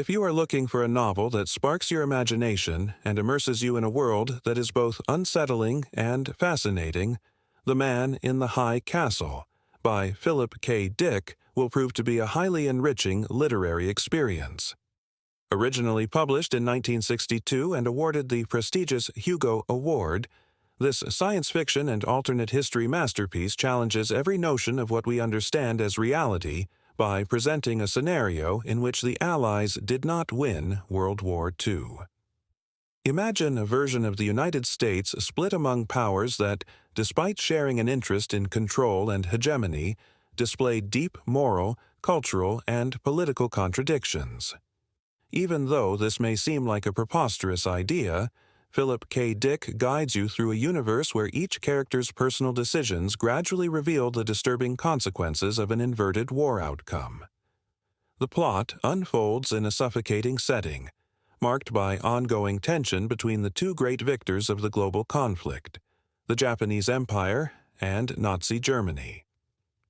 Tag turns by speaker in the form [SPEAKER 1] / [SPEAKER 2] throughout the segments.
[SPEAKER 1] If you are looking for a novel that sparks your imagination and immerses you in a world that is both unsettling and fascinating, The Man in the High Castle by Philip K. Dick will prove to be a highly enriching literary experience. Originally published in 1962 and awarded the prestigious Hugo Award, this science fiction and alternate history masterpiece challenges every notion of what we understand as reality by presenting a scenario in which the Allies did not win World War II. Imagine a version of the United States split among powers that, despite sharing an interest in control and hegemony, display deep moral, cultural, and political contradictions. Even though this may seem like a preposterous idea, Philip K. Dick guides you through a universe where each character's personal decisions gradually reveal the disturbing consequences of an inverted war outcome. The plot unfolds in a suffocating setting, marked by ongoing tension between the two great victors of the global conflict, the Japanese Empire and Nazi Germany.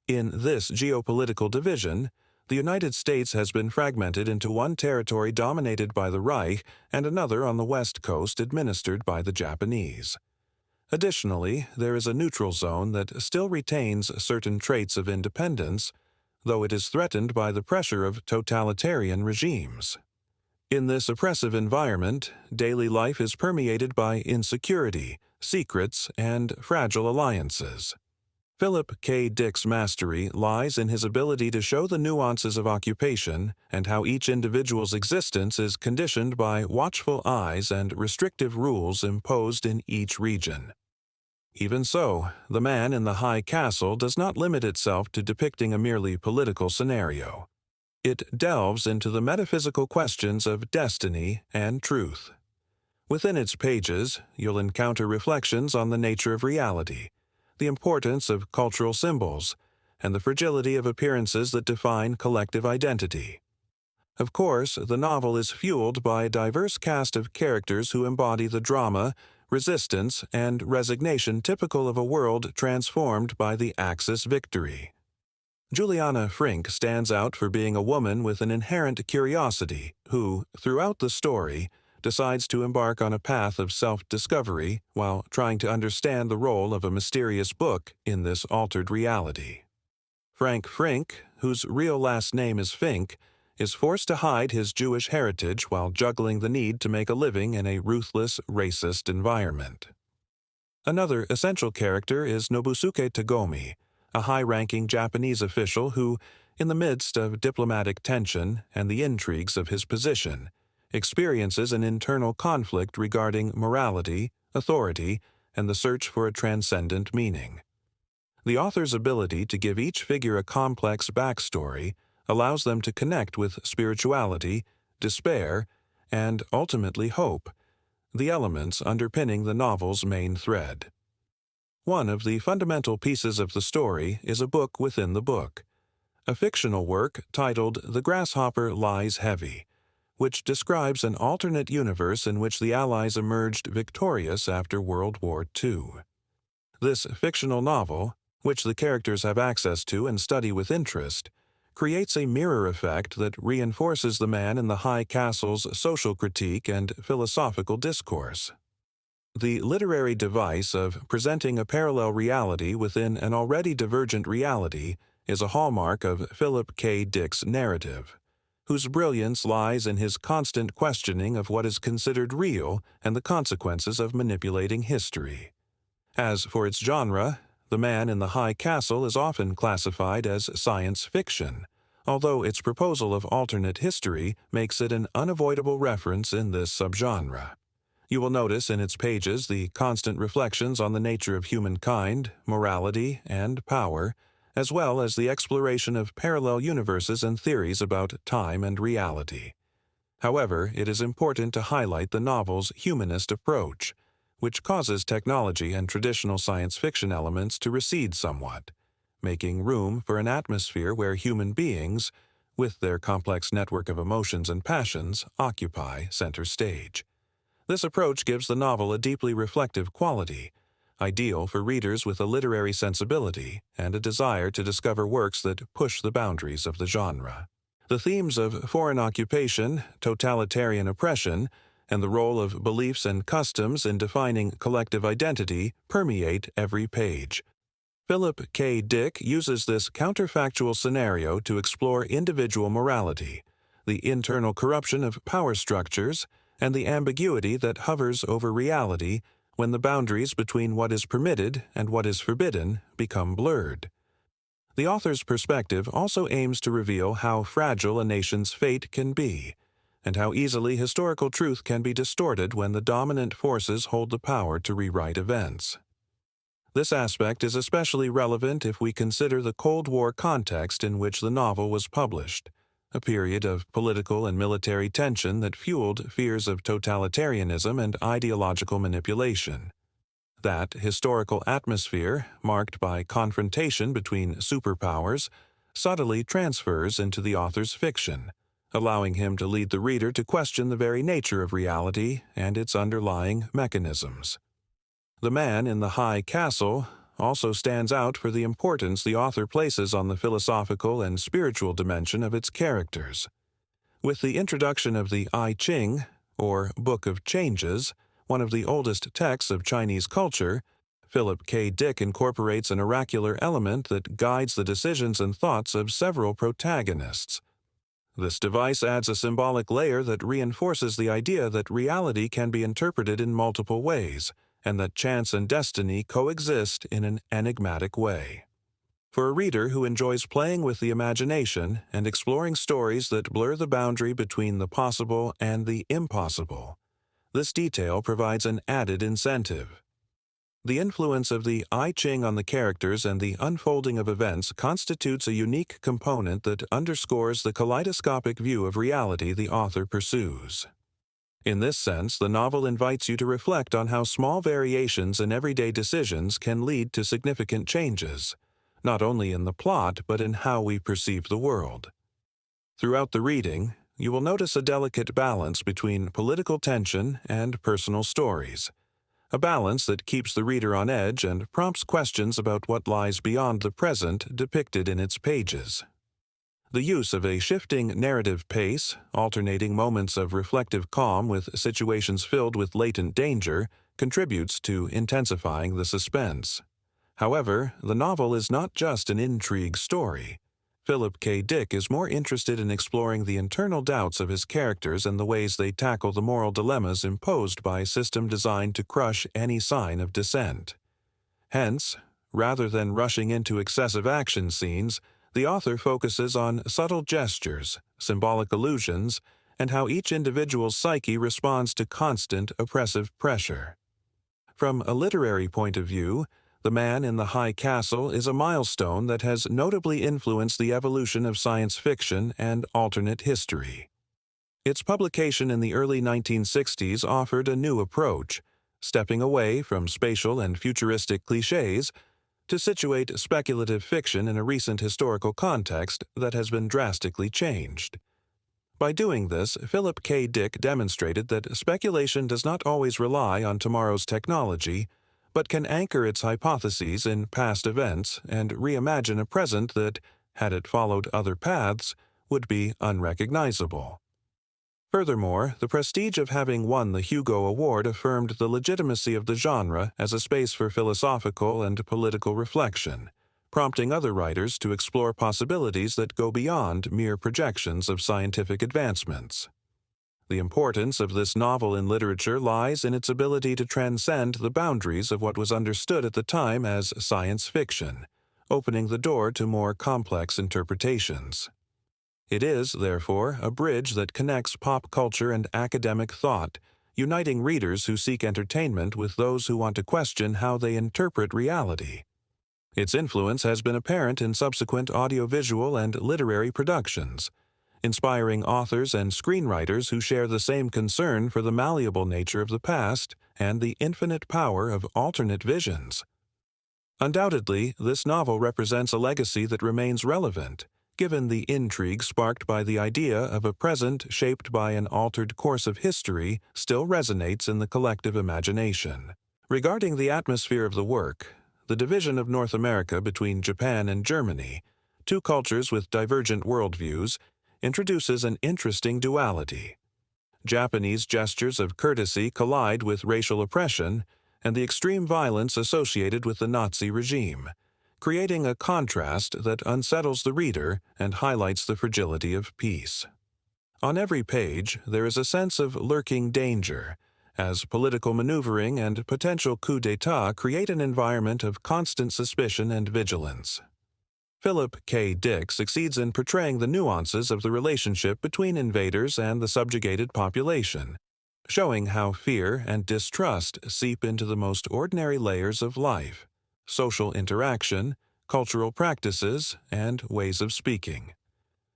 [SPEAKER 1] In this geopolitical division, the United States has been fragmented into one territory dominated by the Reich and another on the West Coast administered by the Japanese. Additionally, there is a neutral zone that still retains certain traits of independence, though it is threatened by the pressure of totalitarian regimes. In this oppressive environment, daily life is permeated by insecurity, secrets, and fragile alliances. Philip K. Dick's mastery lies in his ability to show the nuances of occupation and how each individual's existence is conditioned by watchful eyes and restrictive rules imposed in each region. Even so, The Man in the High Castle does not limit itself to depicting a merely political scenario. It delves into the metaphysical questions of destiny and truth. Within its pages, you'll encounter reflections on the nature of reality, the importance of cultural symbols, and the fragility of appearances that define collective identity. Of course, the novel is fueled by a diverse cast of characters who embody the drama, resistance, and resignation typical of a world transformed by the Axis victory. Juliana Frink stands out for being a woman with an inherent curiosity who, throughout the story, decides to embark on a path of self-discovery while trying to understand the role of a mysterious book in this altered reality. Frank Frink, whose real last name is Fink, is forced to hide his Jewish heritage while juggling the need to make a living in a ruthless, racist environment. Another essential character is Nobusuke Tagomi, a high-ranking Japanese official who, in the midst of diplomatic tension and the intrigues of his position, experiences an internal conflict regarding morality, authority, and the search for a transcendent meaning. The author's ability to give each figure a complex backstory allows them to connect with spirituality, despair, and ultimately hope, the elements underpinning the novel's main thread. One of the fundamental pieces of the story is a book within the book, a fictional work titled The Grasshopper Lies Heavy, which describes an alternate universe in which the Allies emerged victorious after World War II. This fictional novel, which the characters have access to and study with interest, creates a mirror effect that reinforces The Man in the High Castle's social critique and philosophical discourse. The literary device of presenting a parallel reality within an already divergent reality is a hallmark of Philip K. Dick's narrative, whose brilliance lies in his constant questioning of what is considered real and the consequences of manipulating history. As for its genre, The Man in the High Castle is often classified as science fiction, although its proposal of alternate history makes it an unavoidable reference in this subgenre. You will notice in its pages the constant reflections on the nature of humankind, morality, and power, as well as the exploration of parallel universes and theories about time and reality. However, it is important to highlight the novel's humanist approach, which causes technology and traditional science fiction elements to recede somewhat, making room for an atmosphere where human beings, with their complex network of emotions and passions, occupy center stage. This approach gives the novel a deeply reflective quality, ideal for readers with a literary sensibility and a desire to discover works that push the boundaries of the genre. The themes of foreign occupation, totalitarian oppression, and the role of beliefs and customs in defining collective identity permeate every page. Philip K. Dick uses this counterfactual scenario to explore individual morality, the internal corruption of power structures, and the ambiguity that hovers over reality when the boundaries between what is permitted and what is forbidden become blurred. The author's perspective also aims to reveal how fragile a nation's fate can be, and how easily historical truth can be distorted when the dominant forces hold the power to rewrite events. This aspect is especially relevant if we consider the Cold War context in which the novel was published, a period of political and military tension that fueled fears of totalitarianism and ideological manipulation. That historical atmosphere, marked by confrontation between superpowers, subtly transfers into the author's fiction, allowing him to lead the reader to question the very nature of reality and its underlying mechanisms. The Man in the High Castle also stands out for the importance the author places on the philosophical and spiritual dimension of its characters. With the introduction of the I Ching, or Book of Changes, one of the oldest texts of Chinese culture, Philip K. Dick incorporates an oracular element that guides the decisions and thoughts of several protagonists. This device adds a symbolic layer that reinforces the idea that reality can be interpreted in multiple ways, and that chance and destiny coexist in an enigmatic way. For a reader who enjoys playing with the imagination and exploring stories that blur the boundary between the possible and the impossible, this detail provides an added incentive. The influence of the I Ching on the characters and the unfolding of events constitutes a unique component that underscores the kaleidoscopic view of reality the author pursues. In this sense, the novel invites you to reflect on how small variations in everyday decisions can lead to significant changes, not only in the plot but in how we perceive the world. Throughout the reading, you will notice a delicate balance between political tension and personal stories, a balance that keeps the reader on edge and prompts questions about what lies beyond the present depicted in its pages. The use of a shifting narrative pace, alternating moments of reflective calm with situations filled with latent danger, contributes to intensifying the suspense. However, the novel is not just an intrigue story. Philip K. Dick is more interested in exploring the internal doubts of his characters and the ways they tackle the moral dilemmas imposed by a system designed to crush any sign of dissent. Hence, rather than rushing into excessive action scenes, the author focuses on subtle gestures, symbolic allusions, and how each individual's psyche responds to constant oppressive pressure. From a literary point of view, The Man in the High Castle is a milestone that has notably influenced the evolution of science fiction and alternate history. Its publication in the early 1960s offered a new approach, stepping away from spatial and futuristic cliches to situate speculative fiction in a recent historical context that has been drastically changed. By doing this, Philip K. Dick demonstrated that speculation does not always rely on tomorrow's technology, but can anchor its hypotheses in past events and reimagine a present that, had it followed other paths, would be unrecognizable. Furthermore, the prestige of having won the Hugo Award affirmed the legitimacy of the genre as a space for philosophical and political reflection, prompting other writers to explore possibilities that go beyond mere projections of scientific advancements. The importance of this novel in literature lies in its ability to transcend the boundaries of what was understood at the time as science fiction, opening the door to more complex interpretations. It is, therefore, a bridge that connects pop culture and academic thought, uniting readers who seek entertainment with those who want to question how they interpret reality. Its influence has been apparent in subsequent audiovisual and literary productions, inspiring authors and screenwriters who share the same concern for the malleable nature of the past and the infinite power of alternate visions. Undoubtedly, this novel represents a legacy that remains relevant, given the intrigue sparked by the idea of a present shaped by an altered course of history still resonates in the collective imagination. Regarding the atmosphere of the work, the division of North America between Japan and Germany, two cultures with divergent worldviews, introduces an interesting duality. Japanese gestures of courtesy collide with racial oppression and the extreme violence associated with the Nazi regime, creating a contrast that unsettles the reader and highlights the fragility of peace. On every page, there is a sense of lurking danger, as political maneuvering and potential coup d'etat create an environment of constant suspicion and vigilance. Philip K. Dick succeeds in portraying the nuances of the relationship between invaders and the subjugated population, showing how fear and distrust seep into the most ordinary layers of life, social interaction, cultural practices, and ways of speaking.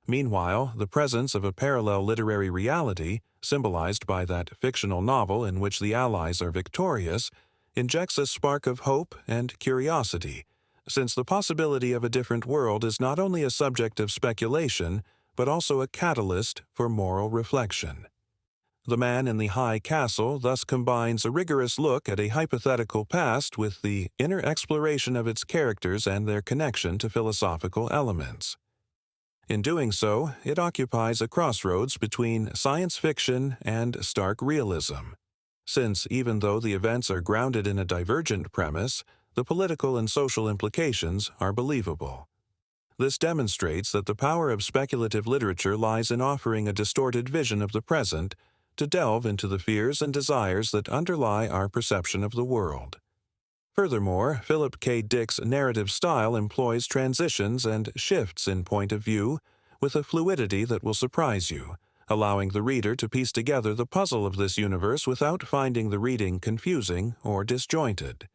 [SPEAKER 1] Meanwhile, the presence of a parallel literary reality, symbolized by that fictional novel in which the Allies are victorious, injects a spark of hope and curiosity, since the possibility of a different world is not only a subject of speculation, but also a catalyst for moral reflection. The Man in the High Castle thus combines a rigorous look at a hypothetical past with the inner exploration of its characters and their connection to philosophical elements. In doing so, it occupies a crossroads between science fiction and stark realism, since even though the events are grounded in a divergent premise, the political and social implications are believable. This demonstrates that the power of speculative literature lies in offering a distorted vision of the present to delve into the fears and desires that underlie our perception of the world. Furthermore, Philip K. Dick's narrative style employs transitions and shifts in point of view with a fluidity that will surprise you, allowing the reader to piece together the puzzle of this universe without finding the reading confusing or disjointed.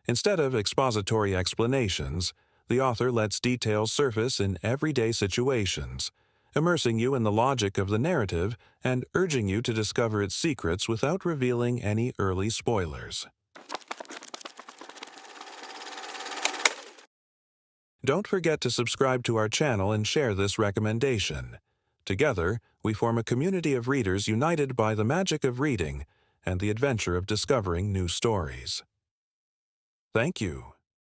[SPEAKER 1] Instead of expository explanations, the author lets details surface in everyday situations, immersing you in the logic of the narrative and urging you to discover its secrets without revealing any early spoilers. Don't forget to subscribe to our channel and share this recommendation. Together, we form a community of readers united by the magic of reading and the adventure of discovering new stories. Thank you.